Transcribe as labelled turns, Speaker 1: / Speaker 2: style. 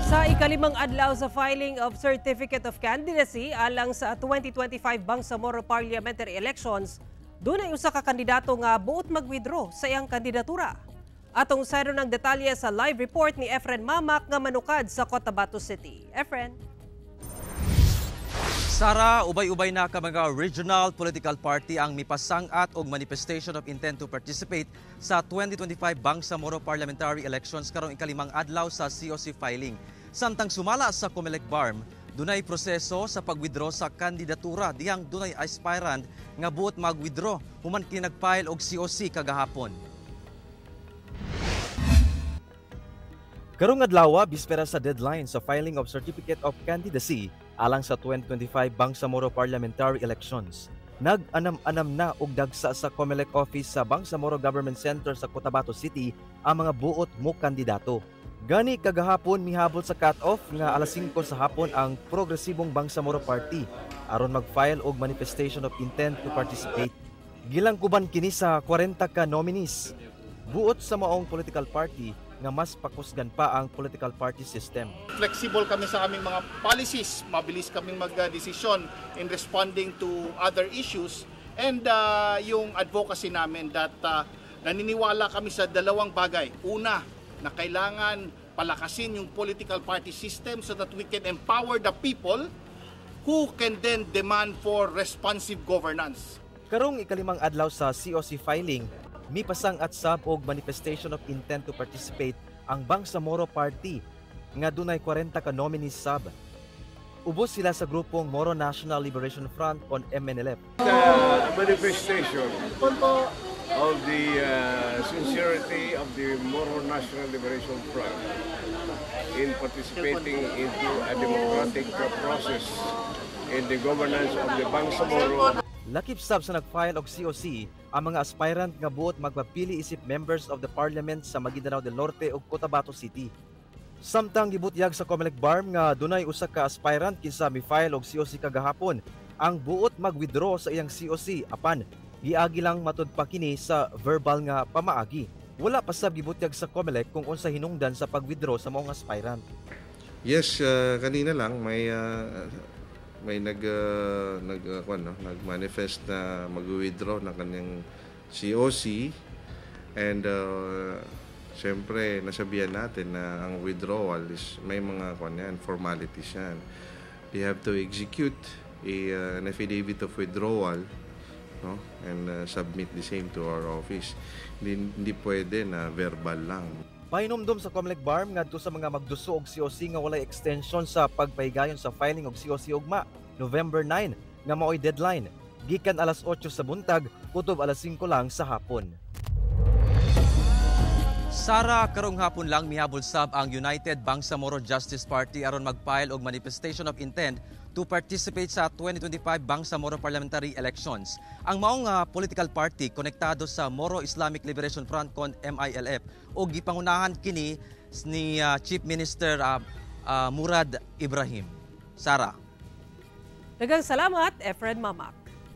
Speaker 1: Sa ikalimang adlaw sa filing of Certificate of Candidacy alang sa 2025 Bangsamoro Parliamentary Elections, dunay usa ka kandidato nga buot mag-withdraw sa iyang kandidatura. Atong sayro ng detalye sa live report ni Efren Mamak nga manukad sa Cotabato City. Efren.
Speaker 2: Sara, ubay-ubay na ka mga regional political party ang mipasangat og manifestation of intent to participate sa 2025 Bangsamoro Parliamentary Elections karong ikalimang adlaw sa COC filing. Samtang sumala sa Comelec BARM, dunay proseso sa pag-withdraw sa kandidatura dihang dunay aspirant nga buot mag-withdraw human kini nag-file og COC kagahapon.
Speaker 3: Karong adlaw, bispera sa deadline sa filing of Certificate of Candidacy alang sa 2025 Bangsamoro Parliamentary Elections. Nag-anam-anam na og dagsa sa Comelec office sa Bangsamoro Government Center sa Cotabato City ang mga buot mo kandidato. Gani kagahapon mihabol sa cut-off nga alas 5 sa hapon ang Progresibong Bangsamoro Party aron mag-file og manifestation of intent to participate. Gilangkuban kini sa 40 ka nominees. Buot sa maong political party nga mas pakusgan pa ang political party system.
Speaker 4: Flexible kami sa aming mga policies, mabilis kaming magdesisyon in responding to other issues, and yung advocacy namin that naniniwala kami sa dalawang bagay. Una, na kailangan palakasin yung political party system so that we can empower the people who can then demand for responsive governance.
Speaker 3: Karong ikalimang adlaw sa COC filing, mipasang at sab og manifestation of intent to participate ang Bangsamoro Party nga dunay 40 ka nominees sab. Ubos sila sa grupong Moro National Liberation Front on MNLF.
Speaker 5: The manifestation of the sincerity of the Moro National Liberation Front in participating into a democratic process in the governance of the Bangsamoro.
Speaker 3: Lakip sab sa nag-file og COC ang mga aspirant nga buot magpapili isip members of the parliament sa Maguindanao del Norte ug Cotabato City. Samtang gibutyag sa Comelec BARM nga dunay usa ka aspirant kinsa mi-file og COC kagahapon, ang buot mag-withdraw sa iyang COC apan giagi lang matud pa kini sa verbal nga pamaagi. Wala pa sab gibutyag sa Comelec kung unsa hinungdan sa pag-withdraw sa maong aspirant.
Speaker 6: Yes, kanina lang may nag-manifest na mag-withdraw ng kanyang COC, and siyempre nasabihan natin na ang withdrawal is may mga formalities yan. They have to execute an affidavit of withdrawal, no, and submit the same to our office. Hindi pwede na verbal lang.
Speaker 3: Pahinumdum sa Comelec BARM ngadto sa mga magduso og COC nga walay extension sa pagpahigayon sa filing og COC ugma November 9 nga mao'y deadline gikan alas 8 sa buntag kutob alas 5 lang sa hapon.
Speaker 2: Sara, karong hapon lang mihabol sab ang United Bangsamoro Justice Party aron mag-file og manifestation of intent to participate sa 2025 Bangsamoro Parliamentary Elections. Ang maong political party konektado sa Moro Islamic Liberation Front kon MILF o gipangunahan kini ni Chief Minister Murad Ibrahim. Sara.
Speaker 1: Daghang salamat, Efren Mamak.